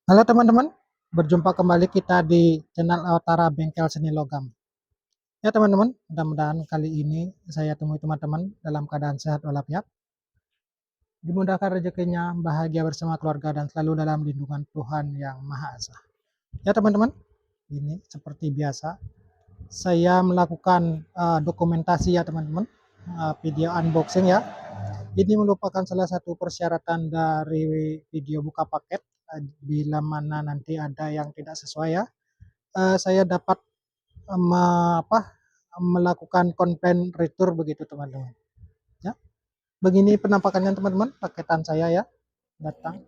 Halo teman-teman, berjumpa kembali kita di channel Awatara Bengkel Seni Logam. Ya teman-teman, mudah-mudahan kali ini saya temui teman-teman dalam keadaan sehat walafiat, dimudahkan rezekinya, bahagia bersama keluarga dan selalu dalam lindungan Tuhan Yang Maha Esa. Ya teman-teman, ini seperti biasa saya melakukan dokumentasi ya teman-teman, video unboxing ya. Ini merupakan salah satu persyaratan dari video buka paket, bila mana nanti ada yang tidak sesuai ya, saya dapat melakukan konten retur begitu teman-teman. Ya, begini penampakannya teman-teman, paketan saya ya datang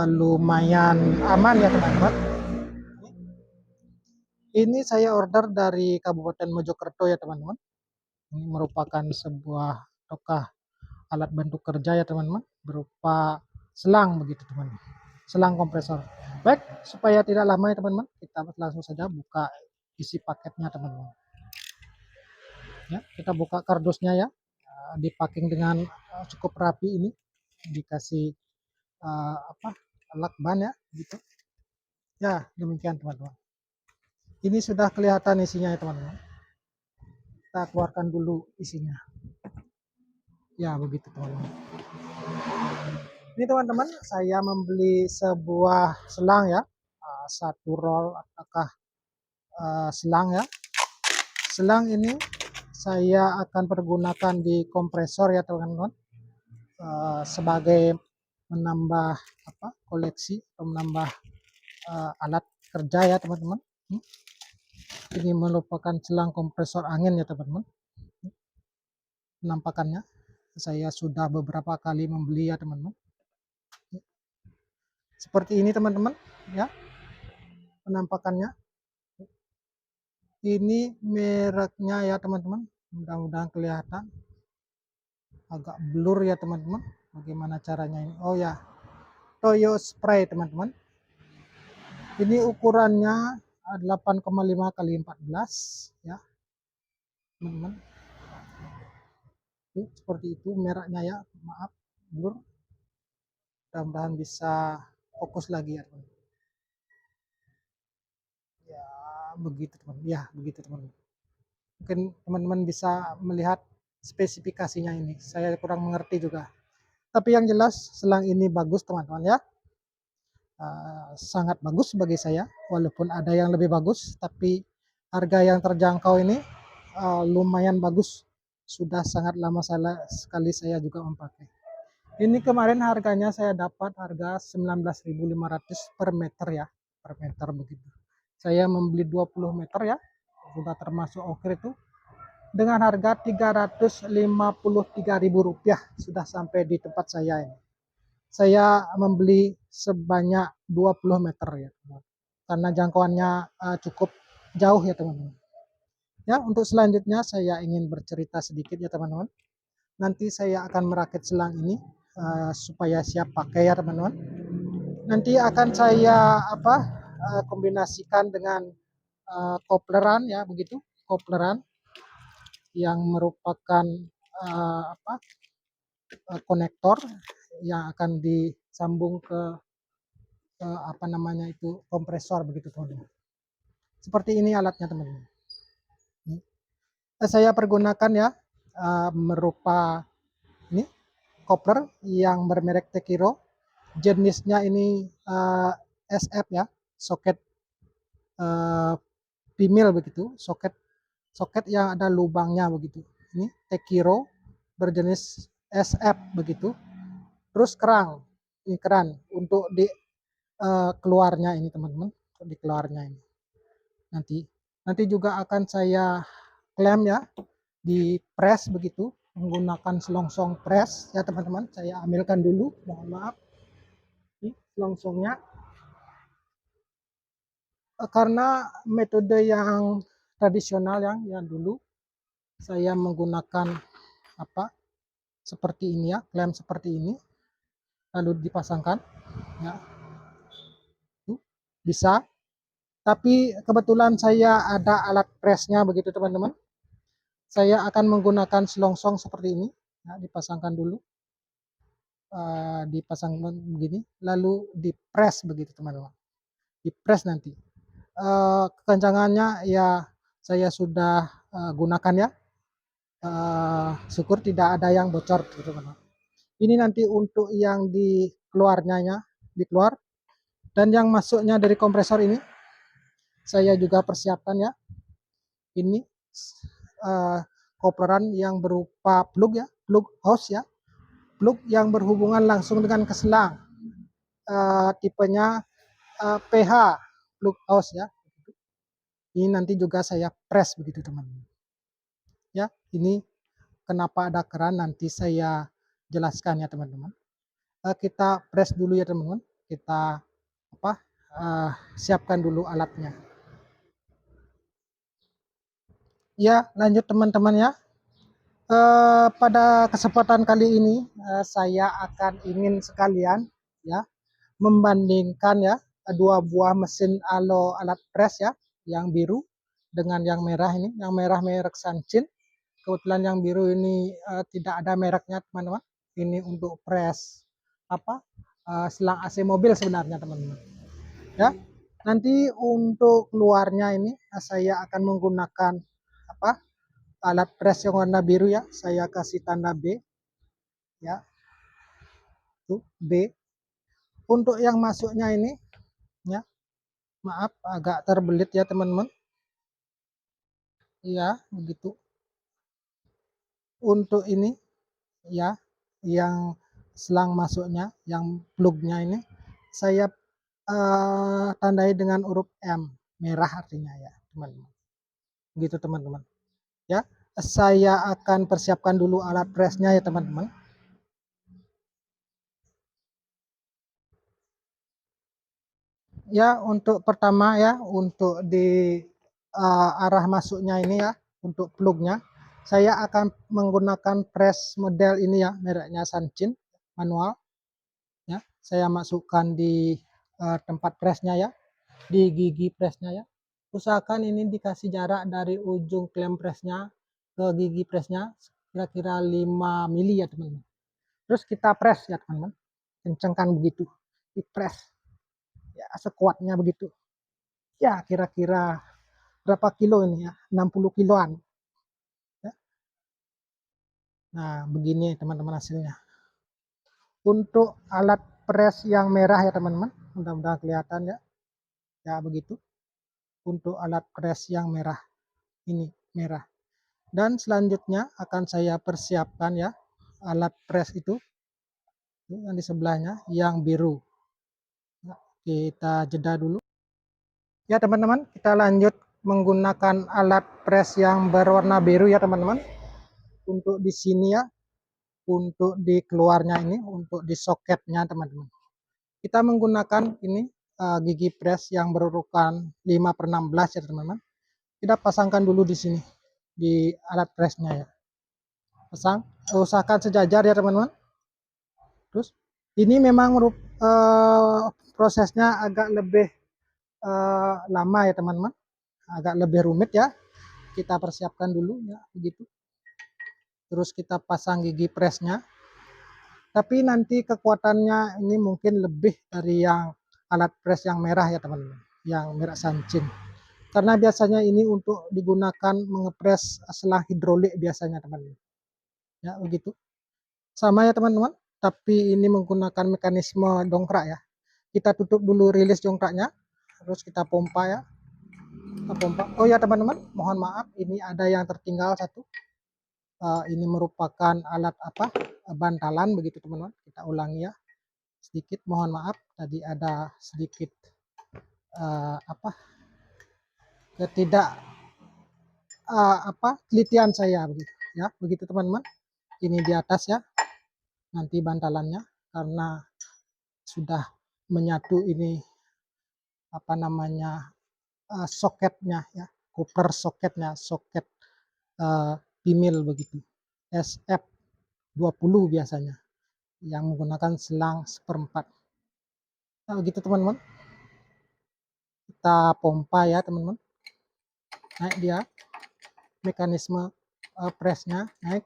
lumayan aman ya teman-teman. Ini saya order dari Kabupaten Mojokerto ya teman-teman. Ini merupakan sebuah tokah alat bantu kerja ya teman-teman, berupa selang begitu teman-teman, selang kompresor. Baik, supaya tidak lama ya teman-teman, kita langsung saja buka isi paketnya teman-teman. Ya, kita buka kardusnya ya, dipacking dengan cukup rapi ini, dikasih lakban ya gitu. Ya, demikian teman-teman. Ini sudah kelihatan isinya ya teman-teman. Kita keluarkan dulu isinya. Ya, begitu teman-teman. Ini teman-teman, saya membeli sebuah selang ya, satu roll apakah selang ya. Selang ini saya akan pergunakan di kompresor ya teman-teman, sebagai menambah koleksi atau menambah alat kerja ya teman-teman. Ini merupakan selang kompresor angin ya teman-teman. Penampakannya saya sudah beberapa kali membeli ya teman-teman. Seperti ini teman-teman ya penampakannya. Ini mereknya ya teman-teman, mudah-mudahan kelihatan, agak blur ya teman-teman. Bagaimana caranya ini? Oh ya, Toyo Spray teman-teman. Ini ukurannya 8,5 kali 14 ya teman-teman. Seperti itu mereknya ya, maaf blur. Mudah-mudahan bisa fokus lagi ya teman. Ya begitu teman, ya begitu teman. Mungkin teman-teman bisa melihat spesifikasinya ini, saya kurang mengerti juga. Tapi yang jelas selang ini bagus teman-teman ya. Sangat bagus bagi saya, walaupun ada yang lebih bagus, tapi harga yang terjangkau ini lumayan bagus. Sudah sangat lama sekali saya juga memakai. Ini kemarin harganya saya dapat harga 19.500 per meter ya, per meter begitu. Saya membeli 20 meter ya, sudah termasuk ongkir itu, dengan harga Rp353.000 sudah sampai di tempat saya ini. Saya membeli sebanyak 20 meter ya, karena jangkauannya cukup jauh ya teman-teman. Ya, untuk selanjutnya saya ingin bercerita sedikit ya teman-teman. Nanti saya akan merakit selang ini supaya siap pakai ya teman-teman. Nanti akan saya kombinasikan dengan kopleran ya begitu, kopleran yang merupakan konektor yang akan disambung ke kompresor begitu teman-teman. Seperti ini alatnya teman-teman. Saya pergunakan ya merupa ini kopler yang bermerek Tekiro. Jenisnya ini SF ya, soket pimil begitu, soket yang ada lubangnya begitu. Ini Tekiro berjenis SF begitu. Terus kerang, ini keran untuk di keluarnya ini teman-teman, untuk di keluarnya ini. Nanti juga akan saya klem ya, di press begitu menggunakan selongsong press ya teman-teman. Saya ambilkan dulu, mohon maaf. Ini selongsongnya. Karena metode yang tradisional yang dulu saya menggunakan seperti ini ya, klem seperti ini lalu dipasangkan ya. Bisa, tapi kebetulan saya ada alat pressnya begitu teman-teman. Saya akan menggunakan selongsong seperti ini ya, dipasangkan dulu, dipasang begini lalu dipres begitu teman-teman. dipres nanti. Kekencangannya ya saya sudah gunakan ya. Syukur tidak ada yang bocor teman-teman. Ini nanti untuk yang di keluarnya, dikeluar, dan yang masuknya dari kompresor ini saya juga persiapkan ya. Ini kopleran yang berupa plug ya, plug hose ya, plug yang berhubungan langsung dengan keselang. Tipenya PH plug hose ya. Ini nanti juga saya press begitu teman-teman. Ya, ini kenapa ada keran nanti saya jelaskan ya teman-teman. Kita press dulu ya teman-teman. Kita siapkan dulu alatnya. Ya, lanjut teman-teman ya. Pada kesempatan kali ini saya akan ingin sekalian ya membandingkan ya dua buah mesin alat press ya, yang biru dengan yang merah ini. Yang merah merek Sanchin. Kebetulan yang biru ini tidak ada mereknya teman-teman. Ini untuk press selang AC mobil sebenarnya teman-teman. Ya, nanti untuk keluarnya ini saya akan menggunakan alat press yang warna biru ya. Saya kasih tanda B ya, tuh B. Untuk yang masuknya ini ya, maaf agak terbelit ya teman-teman. Ya, begitu. Untuk ini ya, yang selang masuknya, yang plugnya ini saya tandai dengan huruf M, merah artinya ya teman-teman. Gitu teman-teman. Ya, saya akan persiapkan dulu alat pressnya ya teman-teman. Ya, untuk pertama ya, untuk di arah masuknya ini ya, untuk plugnya, saya akan menggunakan press model ini ya, mereknya Sanchin manual. Ya, saya masukkan di tempat pressnya ya, di gigi pressnya ya. Usahakan ini dikasih jarak dari ujung klem pressnya ke gigi pressnya kira-kira 5 mili ya teman-teman. Terus kita press ya teman-teman, kencangkan begitu, di press ya sekuatnya begitu. Ya kira-kira berapa kilo ini ya, 60 kiloan ya. Nah begini teman-teman hasilnya. Untuk alat press yang merah ya teman-teman, mudah-mudahan kelihatan ya. Ya begitu. Untuk alat press yang merah, ini merah. Dan selanjutnya akan saya persiapkan ya alat press itu yang di sebelahnya yang biru. Nah, kita jeda dulu. Ya teman-teman, kita lanjut menggunakan alat press yang berwarna biru ya teman-teman. Untuk di sini ya, untuk di keluarnya ini, untuk di soketnya teman-teman. Kita menggunakan ini gigi press yang berurutan 5/16 ya teman-teman. Kita pasangkan dulu di sini, di alat pressnya ya. Pasang, usahakan sejajar ya teman-teman. Terus ini memang prosesnya agak lebih lama ya teman-teman, agak lebih rumit ya. Kita persiapkan dulu ya begitu. Terus kita pasang gigi pressnya. Tapi nanti kekuatannya ini mungkin lebih dari yang alat press yang merah ya teman-teman, yang merek Sanchin. Karena biasanya ini untuk digunakan mengepres selang hidrolik biasanya teman-teman. Ya begitu. Sama ya teman-teman, tapi ini menggunakan mekanisme dongkrak ya. Kita tutup dulu rilis dongkraknya, terus kita pompa ya. Kita pompa. Oh ya teman-teman, mohon maaf ini ada yang tertinggal satu. Ini merupakan alat bantalan begitu teman-teman. Kita ulangi ya. Sedikit mohon maaf tadi ada sedikit ketidak telitian saya begitu ya. Begitu teman-teman. Ini di atas ya. Nanti bantalannya karena sudah menyatu ini soketnya ya, koper soketnya, soket pimil begitu, SF20 biasanya yang menggunakan selang 1/4. Nah begitu teman-teman, kita pompa ya teman-teman, naik dia mekanisme pressnya naik,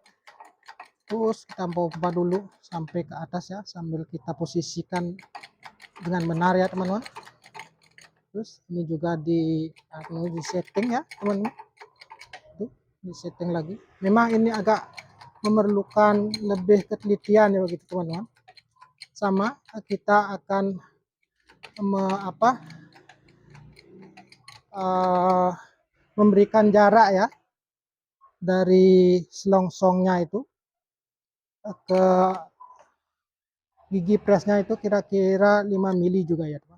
terus kita pompa dulu sampai ke atas ya, sambil kita posisikan dengan benar ya teman-teman. Terus ini juga di setting ya teman-teman. Tuh, di setting lagi. Memang ini agak memerlukan lebih ketelitian ya begitu teman-teman. Sama kita akan uh, memberikan jarak ya dari selongsongnya itu ke gigi presnya itu kira-kira 5 mili juga ya teman.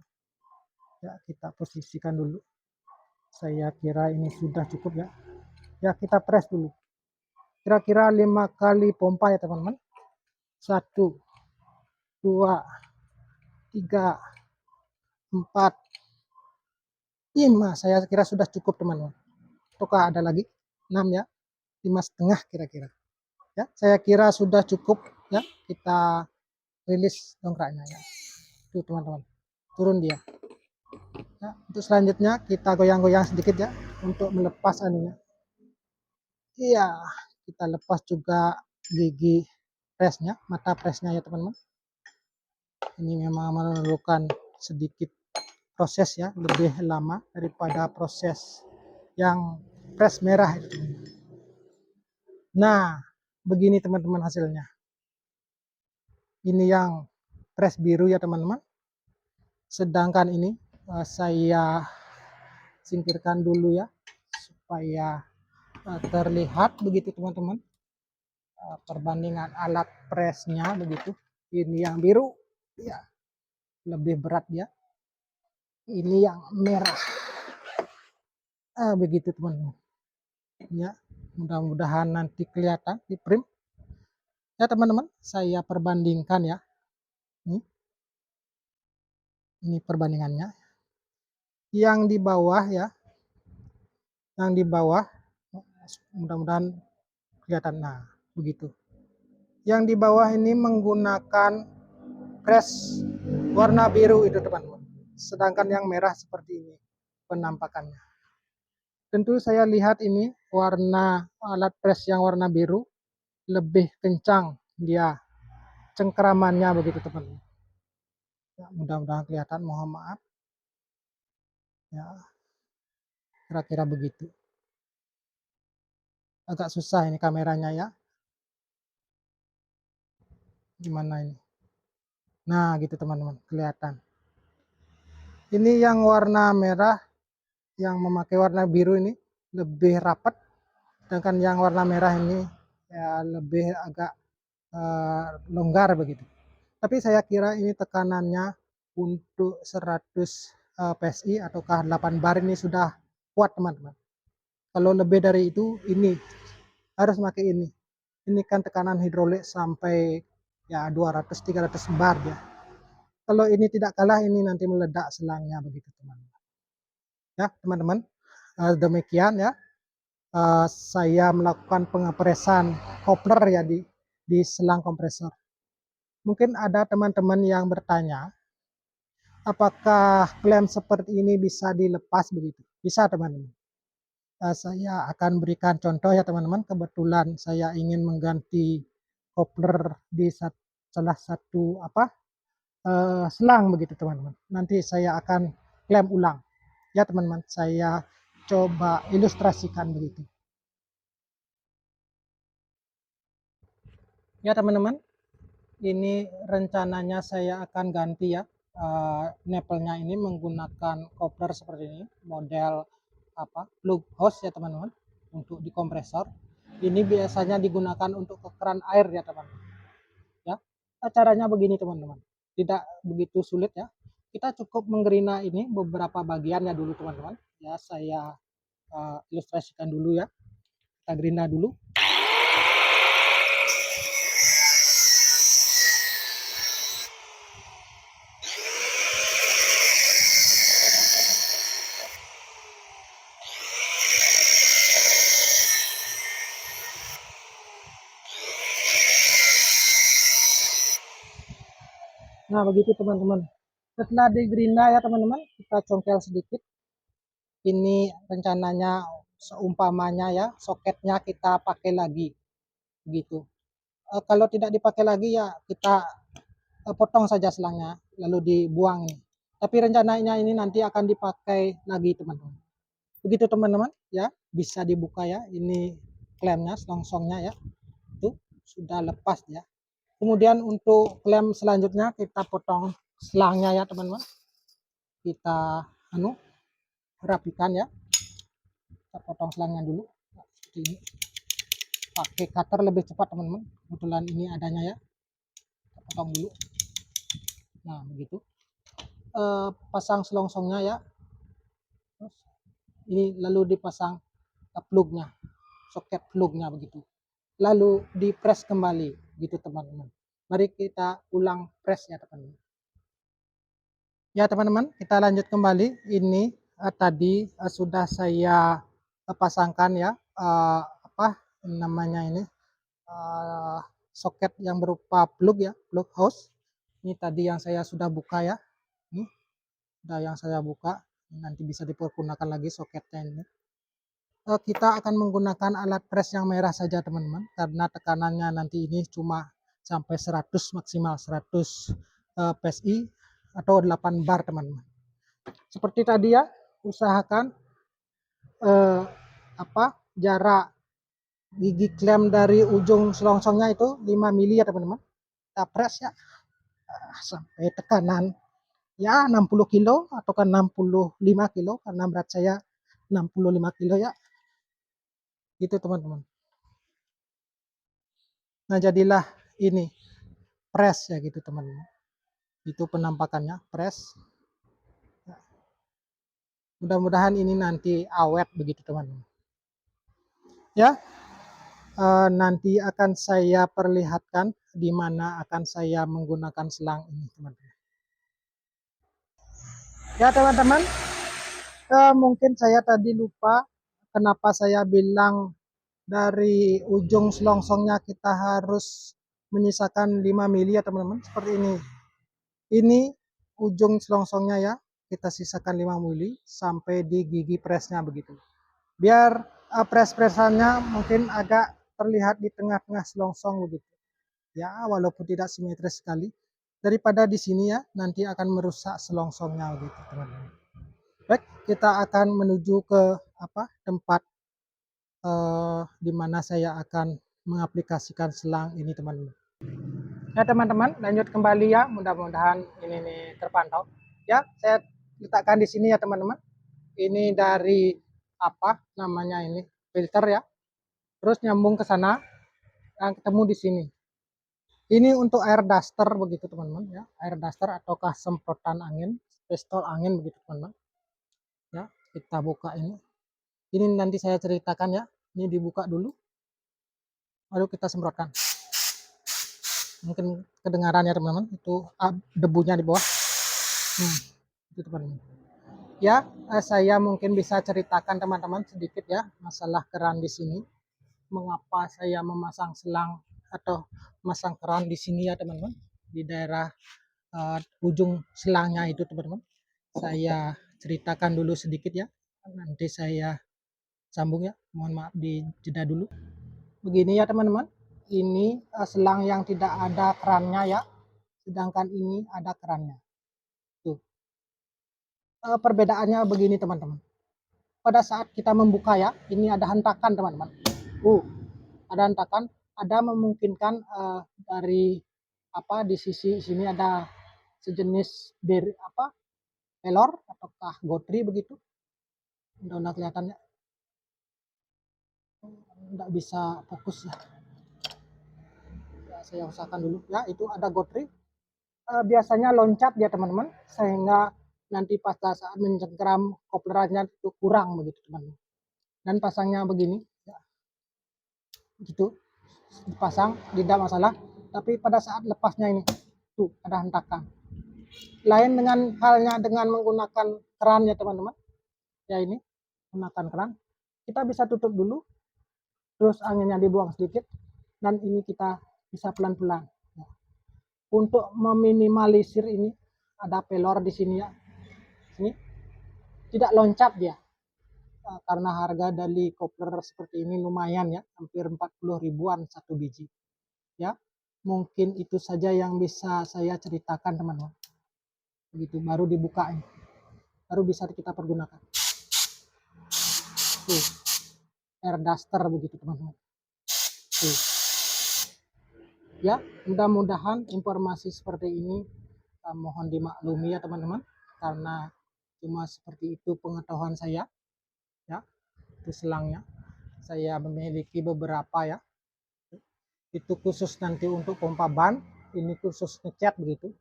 Ya, kita posisikan dulu. Saya kira ini sudah cukup ya. Ya, kita press dulu. Kira-kira 5 kali pompa ya teman-teman. 1, 2, 3, 4, 5. Saya kira sudah cukup teman-teman. Ataukah ada lagi? 6 ya. 5,5 kira-kira. Ya, saya kira sudah cukup ya. Kita rilis dongkraknya ya. Tuh teman-teman. Turun dia. Ya, untuk selanjutnya kita goyang-goyang sedikit ya untuk melepas anunya. Iya, kita lepas juga gigi presnya, mata presnya ya teman-teman. Ini memang memerlukan sedikit proses ya, lebih lama daripada proses yang pres merah itu. Nah, begini teman-teman hasilnya. Ini yang pres biru ya teman-teman. Sedangkan ini saya singkirkan dulu ya supaya terlihat begitu teman-teman. Perbandingan alat presnya begitu. Ini yang biru ya lebih berat ya. Ini yang merah. Begitu teman-teman. Ya, mudah-mudahan nanti kelihatan di print. Ya teman-teman, saya perbandingkan ya. Ini perbandingannya. Yang di bawah ya. Yang di bawah mudah-mudahan kelihatan. Nah, begitu. Yang di bawah ini menggunakan press warna biru itu teman-teman. Sedangkan yang merah seperti ini penampakannya. Tentu saya lihat ini warna alat press yang warna biru lebih kencang dia cengkeramannya begitu teman-teman. Ya, mudah-mudahan kelihatan, mohon maaf. Ya, kira-kira begitu. Agak susah ini kameranya ya. Gimana ini? Nah, gitu teman-teman, kelihatan. Ini yang warna merah, yang memakai warna biru ini lebih rapat, sedangkan yang warna merah ini ya lebih agak longgar begitu. Tapi saya kira ini tekanannya untuk 100 PSI ataukah 8 bar ini sudah kuat teman-teman. Kalau lebih dari itu ini harus pakai ini. Ini kan tekanan hidrolik sampai ya 200-300 bar ya. Kalau ini tidak kalah ini nanti meledak selangnya begitu teman-teman. Ya teman-teman, demikian ya. Saya melakukan pengepresan kopler ya di selang kompresor. Mungkin ada teman-teman yang bertanya, apakah klem seperti ini bisa dilepas begitu? Bisa teman-teman. Saya akan berikan contoh ya teman-teman. Kebetulan saya ingin mengganti kopler di salah satu selang begitu teman-teman. Nanti saya akan klem ulang. Ya teman-teman, saya coba ilustrasikan begitu. Ya teman-teman, ini rencananya saya akan ganti ya nepelnya ini menggunakan kopler seperti ini, model plug hose ya teman-teman, untuk di kompresor. Ini biasanya digunakan untuk ke keran air ya teman-teman. Ya, caranya begini teman-teman, tidak begitu sulit ya. Kita cukup menggerina ini beberapa bagiannya dulu teman-teman. Ya, saya ilustrasikan dulu ya. Kita gerina dulu. Nah, begitu teman-teman. Setelah digerina ya teman-teman, kita congkel sedikit. Ini rencananya seumpamanya ya, soketnya kita pakai lagi. Begitu. Kalau tidak dipakai lagi ya kita potong saja selangnya, lalu dibuang ini. Tapi rencananya ini nanti akan dipakai lagi teman-teman. Begitu teman-teman ya, bisa dibuka ya. Ini klemnya, selongsongnya ya. Tuh sudah lepas ya. Kemudian untuk klem selanjutnya kita potong selangnya ya teman-teman. Kita rapikan ya. Kita potong selangnya dulu. Nah, seperti ini. Pakai cutter lebih cepat teman-teman. Kebetulan ini adanya ya. Kita potong dulu. Nah begitu. Pasang selongsongnya ya. Terus ini lalu dipasang plugnya, soket plugnya begitu. Lalu di press kembali gitu teman-teman. Mari kita ulang press ya teman-teman. Ya teman-teman, kita lanjut kembali. Ini tadi sudah saya pasangkan ya apa namanya ini soket yang berupa plug ya, plug hose. Ini tadi yang saya sudah buka ya. Ini sudah yang saya buka. Nanti bisa dipergunakan lagi soketnya ini. Kita akan menggunakan alat press yang merah saja teman-teman, karena tekanannya nanti ini cuma sampai 100 maksimal 100 PSI atau 8 bar teman-teman. Seperti tadi ya, usahakan jarak gigi klem dari ujung selongsongnya itu 5 mili ya teman-teman. Kita press ya sampai tekanan ya 60 kilo atau kan 65 kilo karena berat saya 65 kilo ya. Gitu teman-teman. Nah jadilah ini press ya gitu teman-teman. Itu penampakannya press. Mudah-mudahan ini nanti awet begitu teman-teman. Ya, nanti akan saya perlihatkan di mana akan saya menggunakan selang ini teman-teman. Ya teman-teman, mungkin saya tadi lupa kenapa saya bilang dari ujung selongsongnya kita harus menyisakan 5 mili ya teman-teman. Seperti ini. Ini ujung selongsongnya ya, kita sisakan 5 mili sampai di gigi pressnya begitu. Biar press-pressannya mungkin agak terlihat di tengah-tengah selongsong begitu. Ya, walaupun tidak simetris sekali. Daripada di sini ya, nanti akan merusak selongsongnya begitu, teman-teman. Baik, kita akan menuju ke tempat di mana saya akan mengaplikasikan selang ini, teman-teman. Ya teman-teman, lanjut kembali ya. Mudah-mudahan ini terpantau. Ya, saya letakkan di sini ya teman-teman. Ini dari apa namanya ini filter ya. Terus nyambung ke sana dan ketemu di sini. Ini untuk air duster begitu teman-teman ya. Air duster ataukah semprotan angin, pistol angin begitu teman-teman. Ya, kita buka ini. Ini nanti saya ceritakan ya. Ini dibuka dulu. Lalu kita semprotkan. Mungkin kedengaran ya teman-teman, itu debunya di bawah. Itu teman-teman. Ya, saya mungkin bisa ceritakan teman-teman sedikit ya masalah keran di sini. Mengapa saya memasang selang atau memasang keran di sini ya teman-teman, di daerah ujung selangnya itu teman-teman. Saya ceritakan dulu sedikit ya. Nanti saya sambung ya. Mohon maaf di jeda dulu. Begini ya teman-teman. Ini selang yang tidak ada kerannya ya. Sedangkan ini ada kerannya. Tuh. Perbedaannya begini teman-teman. Pada saat kita membuka ya, ini ada hentakan teman-teman. Ada hentakan, ada memungkinkan dari di sisi sini ada sejenis pelor ataukah gotri begitu. Udah kelihatannya. Nggak bisa fokus ya. Saya usahakan dulu ya, itu ada gotri. Biasanya loncat ya teman-teman, sehingga nanti pada saat mencengkeram koplerannya itu kurang begitu teman-teman. Dan pasangnya begini ya. Gitu dipasang tidak masalah, tapi pada saat lepasnya ini tuh ada hentakan. Lain dengan halnya dengan menggunakan keran ya teman-teman ya, ini menggunakan keran kita bisa tutup dulu, terus anginnya dibuang sedikit, dan ini kita bisa pelan-pelan ya. Untuk meminimalisir ini ada pelor di sini ya, ini tidak loncat dia. Karena harga dari kopler seperti ini lumayan ya, hampir 40 ribuan satu biji ya. Mungkin itu saja yang bisa saya ceritakan teman-teman. begitu baru dibuka ini, baru bisa kita pergunakan. Tuh, air duster begitu teman-teman. Tuh. Ya, mudah-mudahan informasi seperti ini mohon dimaklumi ya teman-teman, karena cuma seperti itu pengetahuan saya ya. Itu selangnya saya memiliki beberapa ya, itu khusus nanti untuk pompa ban, ini khusus ngecat begitu,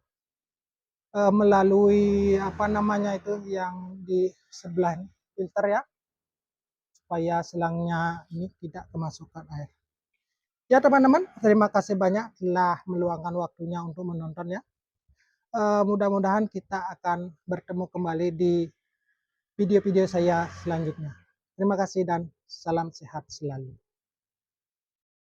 melalui apa namanya itu yang di sebelah filter ya, supaya selangnya ini tidak kemasukan air. Ya teman-teman, terima kasih banyak telah meluangkan waktunya untuk menonton ya. Mudah-mudahan kita akan bertemu kembali di video-video saya selanjutnya. Terima kasih dan salam sehat selalu.